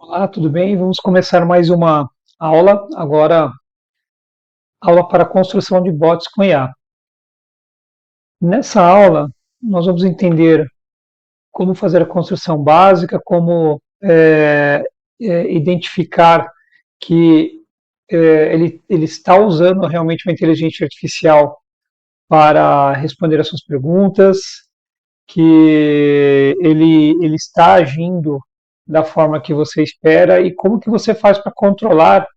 Olá, tudo bem? Vamos começar mais uma aula, agora aula para construção de bots com IA. Nessa aula, nós vamos entender como fazer a construção básica, como identificar que ele está usando realmente uma inteligência artificial para responder as suas perguntas, que ele está agindo da forma que você espera e como que você faz para controlar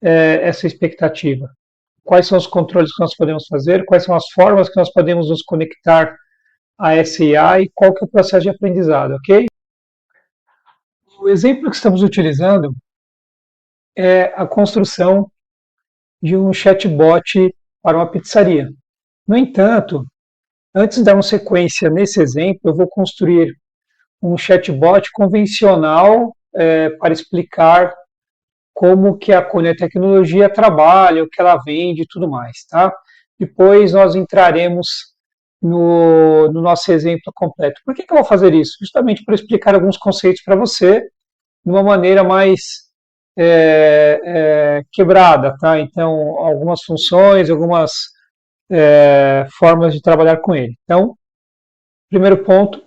essa expectativa. Quais são os controles que nós podemos fazer, quais são as formas que nós podemos nos conectar a essa IA e qual que é o processo de aprendizado, ok? O exemplo que estamos utilizando é a construção de um chatbot para uma pizzaria. No entanto, antes de dar uma sequência nesse exemplo, eu vou construir um chatbot convencional para explicar como que a Cunha Tecnologia trabalha, o que ela vende e tudo mais, tá? Depois nós entraremos no nosso exemplo completo. Por que eu vou fazer isso? Justamente para explicar alguns conceitos para você de uma maneira mais quebrada, tá? Então, algumas funções, algumas formas de trabalhar com ele. Então, primeiro ponto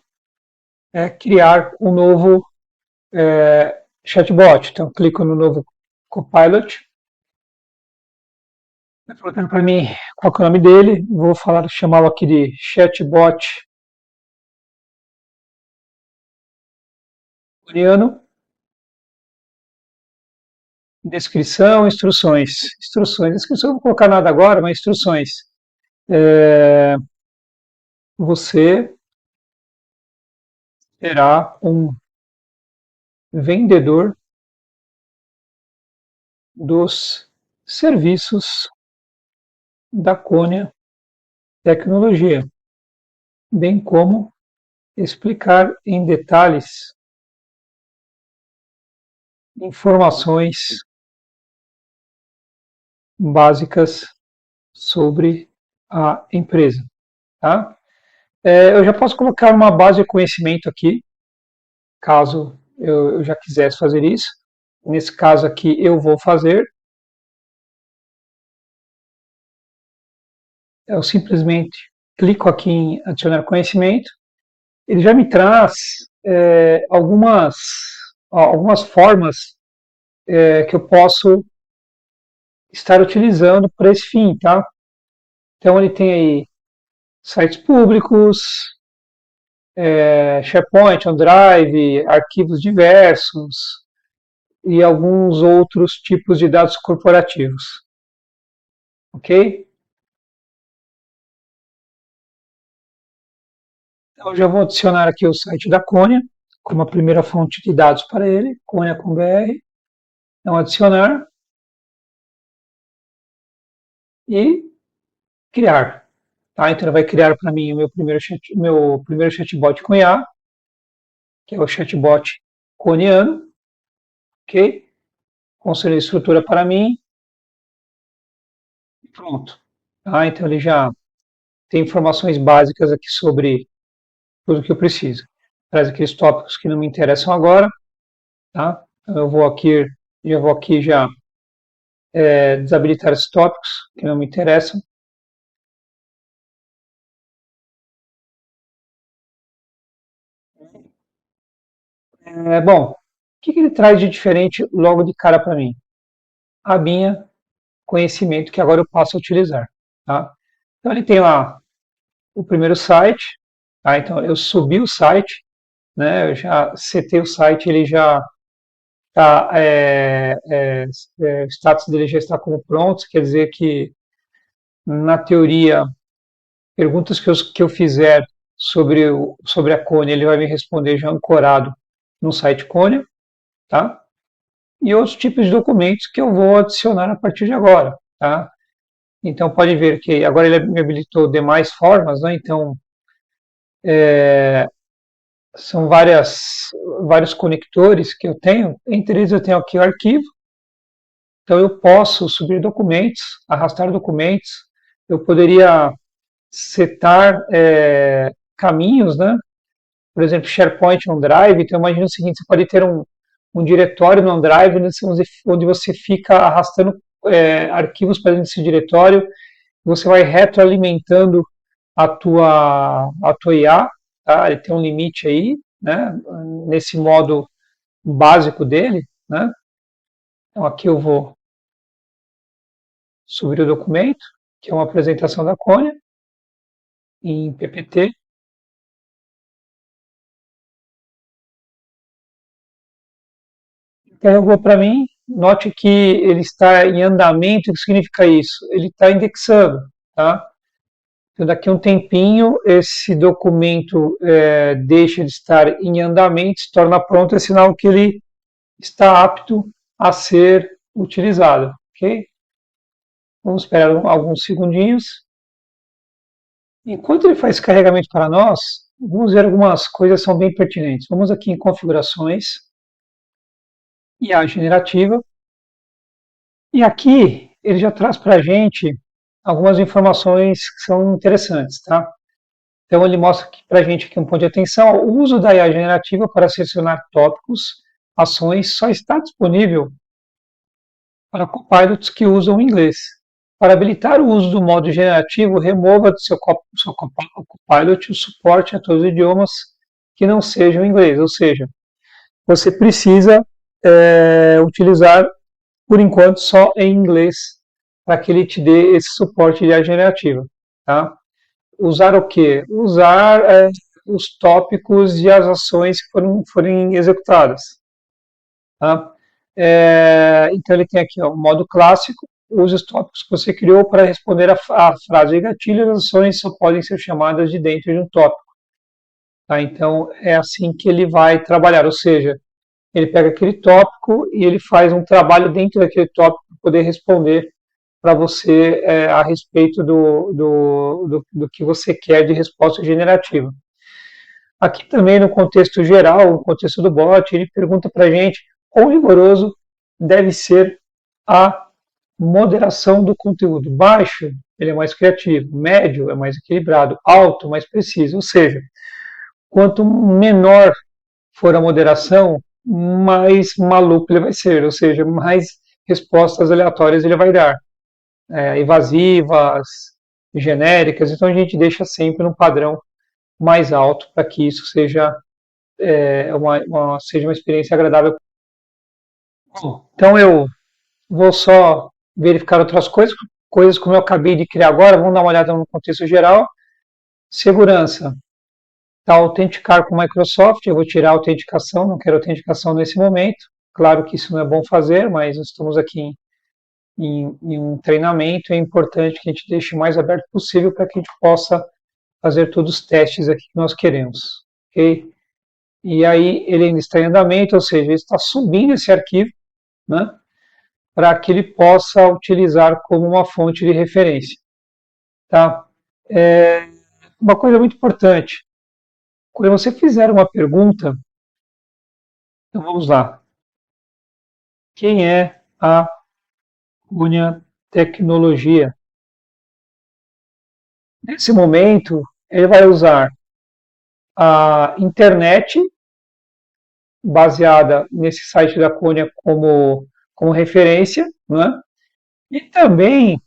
é criar um novo chatbot. Então, clico no novo Copilot. Vai perguntando para mim qual é o nome dele. Vou chamá-lo aqui de chatbot coreano. Descrição, instruções. Instruções. Descrição não vou colocar nada agora, mas instruções. Você será um vendedor dos serviços da Cônia Tecnologia, bem como explicar em detalhes informações básicas sobre a empresa. Tá? Eu já posso colocar uma base de conhecimento aqui, caso eu já quisesse fazer isso. Nesse caso aqui, eu vou fazer. Eu simplesmente clico aqui em adicionar conhecimento. Ele já me traz algumas formas que eu posso estar utilizando para esse fim, tá? Então ele tem aí sites públicos, SharePoint, OneDrive, arquivos diversos e alguns outros tipos de dados corporativos, ok? Então eu já vou adicionar aqui o site da Cônia como a primeira fonte de dados para ele, Cônia com BR, então adicionar e criar. Tá? Então ele vai criar para mim o meu primeiro chatbot com IA, que é o chatbot coniano, ok? Construir estrutura para mim e pronto. Tá? Então ele já tem informações básicas aqui sobre tudo que eu preciso. Traz aqueles tópicos que não me interessam agora, tá? Então já vou aqui já desabilitar esses tópicos que não me interessam. Bom, o que ele traz de diferente logo de cara para mim? A minha conhecimento que agora eu passo a utilizar. Tá? Então ele tem lá o primeiro site, tá? Então eu subi o site, né? Eu já setei o site, ele já tá, o status dele já está como pronto, quer dizer que na teoria perguntas que eu fizer sobre a Cônia, ele vai me responder já ancorado no site Cônia, tá? E outros tipos de documentos que eu vou adicionar a partir de agora, tá? Então pode ver que agora ele me habilitou demais formas, né? Então são vários conectores que eu tenho. Entre eles eu tenho aqui o arquivo. Então eu posso subir documentos, arrastar documentos. Eu poderia setar caminhos, né? Por exemplo, SharePoint, OneDrive. Então imagina o seguinte: você pode ter um diretório no OneDrive onde você fica arrastando arquivos para dentro desse diretório, você vai retroalimentando a tua IA, tá? Ele tem um limite aí, né? Nesse modo básico dele, né? Então aqui eu vou subir o documento, que é uma apresentação da Cônia em PPT. Carregou para mim, note que ele está em andamento. O que significa isso? Ele está indexando, tá? Então, daqui a um tempinho, esse documento deixa de estar em andamento, se torna pronto, é sinal que ele está apto a ser utilizado, ok? Vamos esperar alguns segundinhos. Enquanto ele faz esse carregamento para nós, vamos ver algumas coisas que são bem pertinentes. Vamos aqui em configurações, IA generativa, e aqui ele já traz para a gente algumas informações que são interessantes, tá? Então ele mostra para a gente aqui um ponto de atenção: o uso da IA generativa para selecionar tópicos, ações, só está disponível para copilots que usam inglês. Para habilitar o uso do modo generativo, remova do seu copilot o suporte a todos os idiomas que não sejam inglês, ou seja, você precisa utilizar, por enquanto, só em inglês, para que ele te dê esse suporte de IA generativa. Tá? Usar o quê? Usar os tópicos e as ações que forem executadas. Tá? Então ele tem aqui o modo clássico: use os tópicos que você criou para responder a frase de gatilho. As ações só podem ser chamadas de dentro de um tópico. Tá? Então é assim que ele vai trabalhar, ou seja, ele pega aquele tópico e ele faz um trabalho dentro daquele tópico para poder responder para você a respeito do que você quer de resposta generativa. Aqui também no contexto geral, no contexto do bot, ele pergunta para a gente quão rigoroso deve ser a moderação do conteúdo. Baixo, ele é mais criativo; médio, é mais equilibrado; alto, mais preciso. Ou seja, quanto menor for a moderação, mais maluco ele vai ser, ou seja, mais respostas aleatórias ele vai dar, evasivas, genéricas. Então a gente deixa sempre no padrão mais alto para que isso seja seja uma experiência agradável. Então eu vou só verificar outras coisas como eu acabei de criar agora. Vamos dar uma olhada no contexto geral. Segurança. Tá, autenticar com Microsoft. Eu vou tirar a autenticação, não quero autenticação nesse momento. Claro que isso não é bom fazer, mas estamos aqui em um treinamento. É importante que a gente deixe o mais aberto possível para que a gente possa fazer todos os testes aqui que nós queremos. Ok? E aí ele ainda está em andamento, ou seja, ele está subindo esse arquivo, né, para que ele possa utilizar como uma fonte de referência. Tá? Uma coisa muito importante: quando você fizer uma pergunta, então vamos lá. Quem é a Cunha Tecnologia? Nesse momento, ele vai usar a internet baseada nesse site da Cunha como referência, né? E também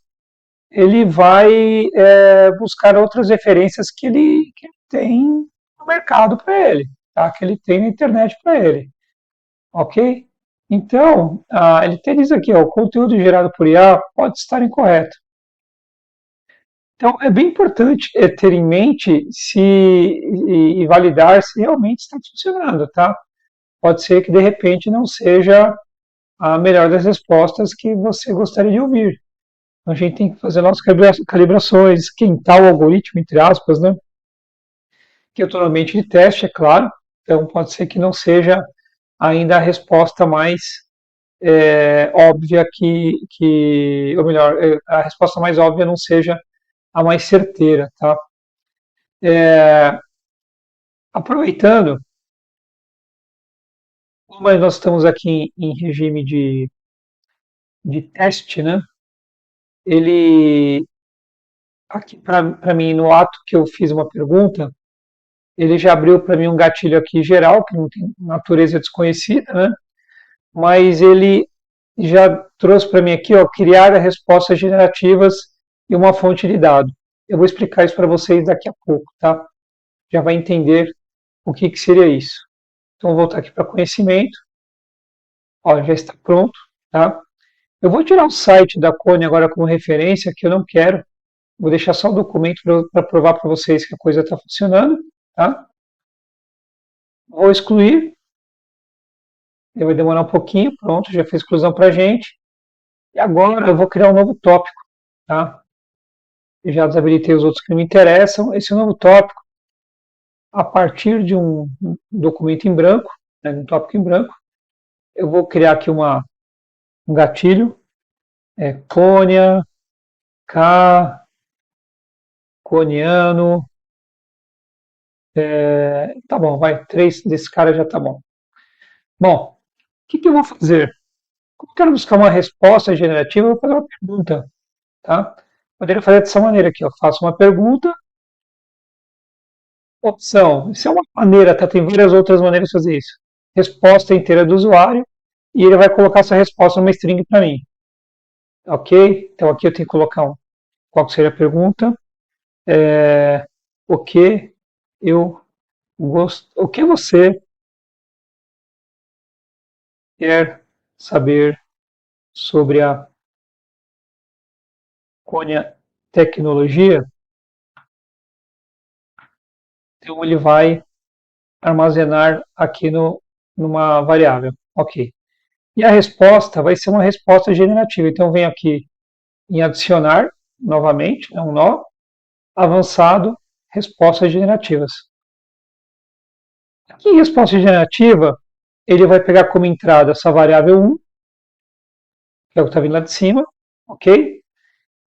ele vai buscar outras referências que ele tem no mercado para ele, tá? Que ele tem na internet para ele, ok? Então, ele diz aqui, ó: o conteúdo gerado por IA pode estar incorreto. Então, é bem importante ter em mente e validar se realmente está funcionando, tá? Pode ser que, de repente, não seja a melhor das respostas que você gostaria de ouvir. Então, a gente tem que fazer nossas calibrações, esquentar o algoritmo, entre aspas, né? Que é totalmente de teste, é claro. Então, pode ser que não seja ainda a resposta mais óbvia ou melhor, a resposta mais óbvia não seja a mais certeira, tá? Aproveitando, como nós estamos aqui em regime de teste, né? Ele, aqui para mim, no ato que eu fiz uma pergunta, ele já abriu para mim um gatilho aqui geral, que não tem natureza desconhecida, né? mas ele já trouxe para mim aqui, ó, criar respostas generativas e uma fonte de dado. Eu vou explicar isso para vocês daqui a pouco, tá? Já vai entender o que, que seria isso. Então, vou voltar aqui para conhecimento. Ó, já está pronto, tá? Eu vou tirar o site da Cone agora como referência, que eu não quero. Vou deixar só o documento para provar para vocês que a coisa está funcionando, tá? Vou excluir. Ele vai demorar um pouquinho. Pronto, já fez exclusão para a gente. E agora eu vou criar um novo tópico, tá? Eu já desabilitei os outros que não me interessam. Esse novo tópico, a partir de um documento em branco, né, um tópico em branco, eu vou criar aqui um gatilho, Cônia, K, Coniano, tá bom, vai, 3 desse cara já tá bom. Bom, o que, que eu vou fazer? Como eu quero buscar uma resposta generativa, eu vou fazer uma pergunta, tá? Poderia fazer dessa maneira aqui, ó. Faço uma pergunta, opção. Isso é uma maneira, tá? Tem várias outras maneiras de fazer isso. Resposta inteira do usuário e ele vai colocar essa resposta numa string para mim. Ok? Então aqui eu tenho que colocar qual seria a pergunta. O que eu gosto, o que você quer saber sobre a Cônia Tecnologia? Então ele vai armazenar aqui numa variável. Ok. E a resposta vai ser uma resposta generativa. Então eu venho aqui em adicionar novamente, um nó, avançado, respostas generativas. Aqui em resposta generativa, ele vai pegar como entrada essa variável 1, que é o que está vindo lá de cima, ok?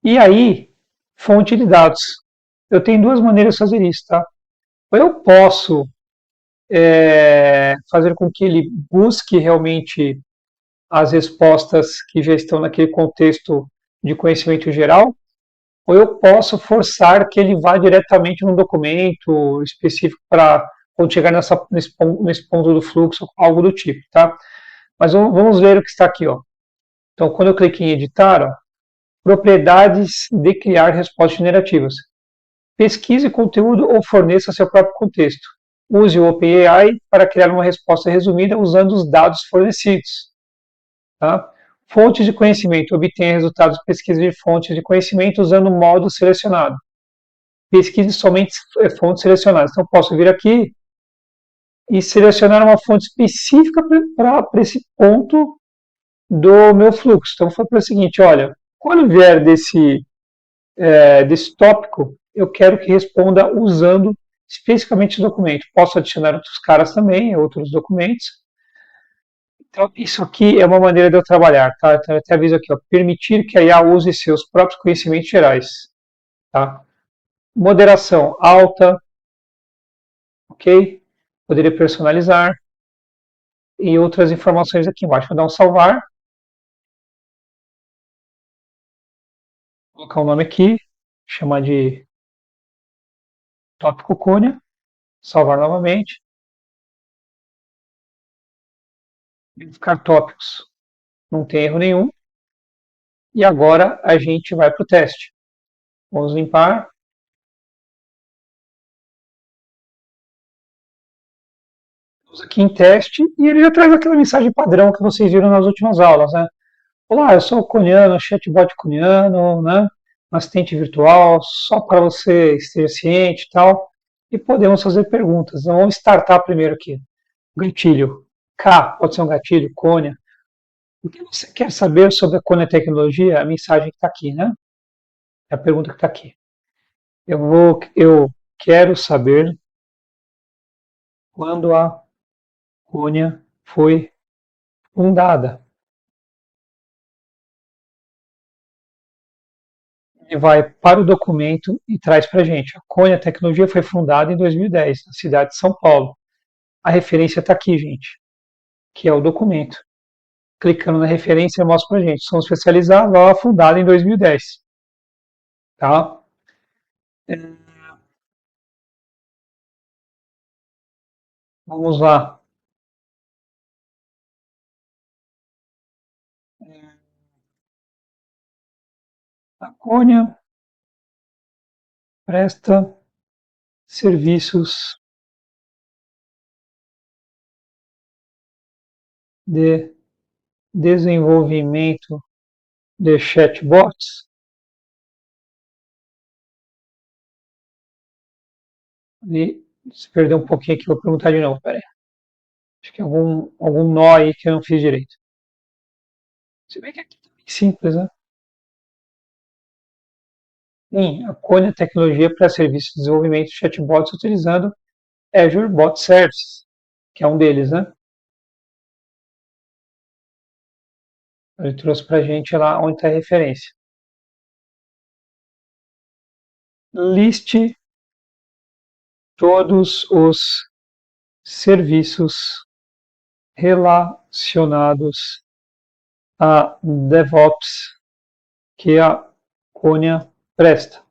E aí, fonte de dados. Eu tenho duas maneiras de fazer isso, tá? Ou eu posso fazer com que ele busque realmente as respostas que já estão naquele contexto de conhecimento geral, ou eu posso forçar que ele vá diretamente num documento específico para quando chegar nesse ponto do fluxo, algo do tipo, tá? Mas vamos ver o que está aqui, ó. Então, quando eu cliquei em editar, ó, propriedades de criar respostas generativas. Pesquise conteúdo ou forneça seu próprio contexto. Use o OpenAI para criar uma resposta resumida usando os dados fornecidos. Tá? Fontes de conhecimento. Obtenha resultados de pesquisa de fontes de conhecimento usando o modo selecionado. Pesquise somente fontes selecionadas. Então, posso vir aqui e selecionar uma fonte específica para esse ponto do meu fluxo. Então, foi para o seguinte, olha, quando vier desse tópico, eu quero que responda usando especificamente esse documento. Posso adicionar outros caras também, outros documentos. Então, isso aqui é uma maneira de eu trabalhar, tá? Então, eu até aviso aqui, ó, permitir que a IA use seus próprios conhecimentos gerais, tá? Moderação alta, ok? Poderia personalizar e outras informações aqui embaixo. Vou dar um salvar, colocar o nome aqui, chamar de tópico Cônia, salvar novamente, verificar tópicos, não tem erro nenhum. E agora a gente vai para o teste. Vamos limpar. Vamos aqui em teste e ele já traz aquela mensagem padrão que vocês viram nas últimas aulas, né? Olá, eu sou o Coniano, chatbot Coniano, né? Um assistente virtual, só para você esteja ciente e tal. E podemos fazer perguntas. Então, vamos startar primeiro aqui. Gatilho. K, pode ser um gatilho, Cônia. O que você quer saber sobre a Cônia Tecnologia? A mensagem que está aqui, né? É a pergunta que está aqui. Eu quero saber quando a Cônia foi fundada. Ele vai para o documento e traz para a gente. A Cônia Tecnologia foi fundada em 2010, na cidade de São Paulo. A referência está aqui, gente, que é o documento. Clicando na referência, mostra para a gente. Somos especializados, ela fundada em 2010. Tá? Vamos lá. A Cônia presta serviços de desenvolvimento de chatbots. E se perder um pouquinho aqui, vou perguntar de novo, peraí. Acho que é algum nó aí que eu não fiz direito. Se bem que aqui tá bem simples, né? Sim, a Cônia Tecnologia para serviços de desenvolvimento de chatbots utilizando Azure Bot Services, que é um deles, né? Ele trouxe para a gente lá onde está a referência. Liste todos os serviços relacionados a DevOps que a Cônia presta.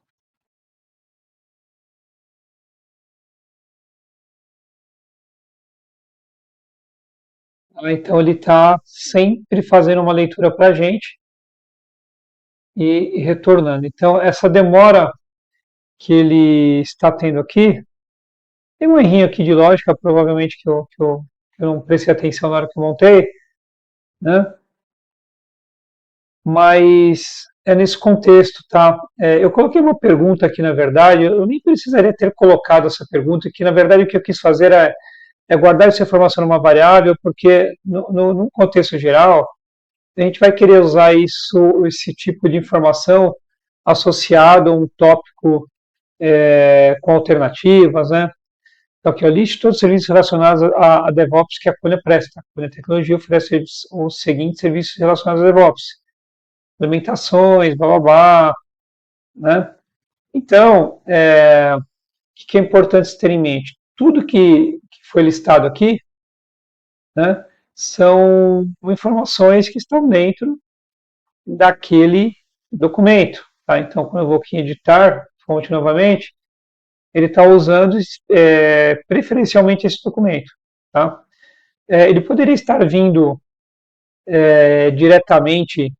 Então ele está sempre fazendo uma leitura para a gente e retornando. Então essa demora que ele está tendo aqui, tem um errinho aqui de lógica, provavelmente que eu não prestei atenção na hora que eu montei, né? Mas é nesse contexto, tá? Eu coloquei uma pergunta aqui, na verdade, eu nem precisaria ter colocado essa pergunta, que na verdade o que eu quis fazer é guardar essa informação numa variável, porque no contexto geral, a gente vai querer usar esse tipo de informação associado a um tópico com alternativas, né? Então, aqui, ó, liste todos os serviços relacionados a DevOps que a Cônia presta. A Cônia Tecnologia oferece os seguintes serviços relacionados a DevOps: implementações, blá blá blá, né? Então, o que é importante ter em mente? Tudo que foi listado aqui, né, são informações que estão dentro daquele documento. Tá? Então, quando eu vou aqui em editar, fonte novamente, ele está usando preferencialmente esse documento. Tá? Ele poderia estar vindo diretamente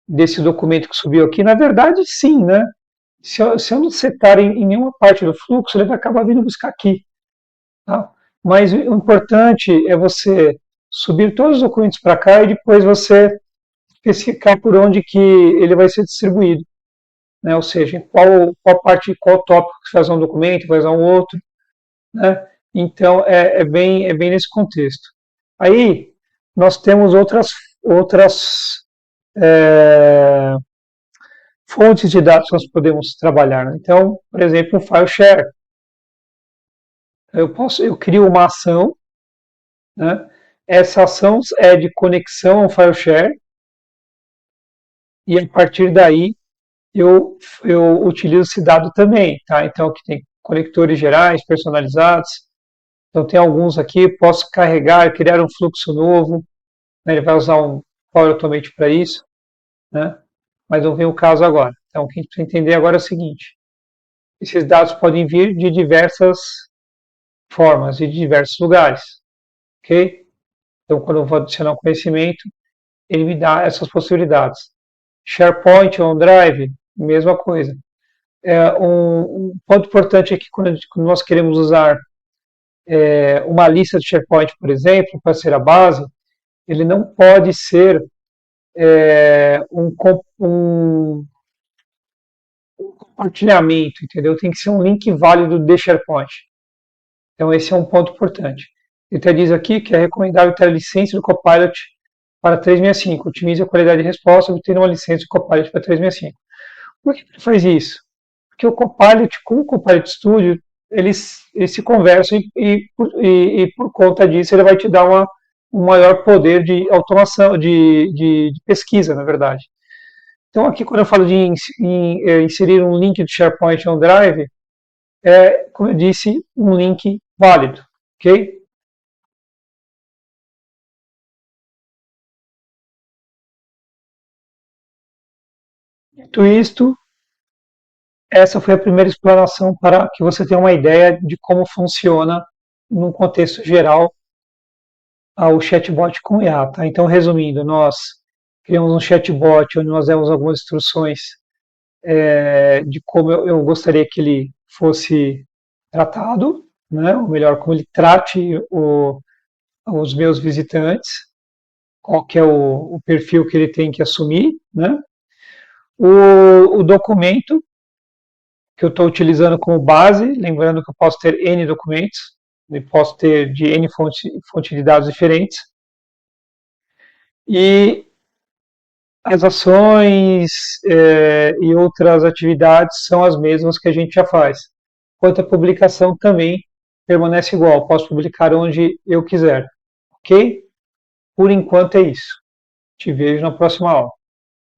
desse documento que subiu aqui. Na verdade, sim, né? Se eu não setar em nenhuma parte do fluxo, ele vai acabar vindo buscar aqui. Tá? Mas o importante é você subir todos os documentos para cá e depois você especificar por onde que ele vai ser distribuído. Né? Ou seja, qual parte, qual tópico que você vai usar um documento, vai usar um outro. Né? Então, é bem nesse contexto. Aí, nós temos outras é, fontes de dados que nós podemos trabalhar. Né? Então, por exemplo, o file share. Eu crio uma ação, né? Essa ação é de conexão ao file share e a partir daí eu utilizo esse dado também, tá? Então aqui tem conectores gerais, personalizados. Então tem alguns aqui, posso carregar, criar um fluxo novo, né? Ele vai usar um Power Automate para isso, né? Mas não vem o caso agora. Então o que a gente precisa entender agora é o seguinte: esses dados podem vir de diversas formas e de diversos lugares, ok? Então quando eu vou adicionar um conhecimento, ele me dá essas possibilidades. SharePoint, OneDrive, mesma coisa. Um ponto importante é que quando nós queremos usar uma lista de SharePoint, por exemplo, para ser a base, ele não pode ser um compartilhamento, entendeu? Tem que ser um link válido de SharePoint. Então esse é um ponto importante. Ele até diz aqui que é recomendável ter a licença do Copilot para 365. Otimize a qualidade de resposta obtendo uma licença do Copilot para 365. Por que ele faz isso? Porque o Copilot, com o Copilot Studio, eles se conversam e por conta disso ele vai te dar um maior poder de automação, de pesquisa, na verdade. Então aqui quando eu falo de inserir um link de SharePoint no Drive, como eu disse, um link válido, ok? Dito isto, essa foi a primeira explanação para que você tenha uma ideia de como funciona, num contexto geral, o chatbot com IA. Tá? Então, resumindo, nós criamos um chatbot onde nós demos algumas instruções de como eu gostaria que ele fosse tratado, né? Ou melhor, como ele trate os meus visitantes, qual que é o perfil que ele tem que assumir, né? O documento que eu estou utilizando como base, lembrando que eu posso ter N documentos, eu posso ter de N fonte de dados diferentes, e as ações e outras atividades são as mesmas que a gente já faz. Quanto à publicação também permanece igual, posso publicar onde eu quiser, ok? Por enquanto é isso. Te vejo na próxima aula.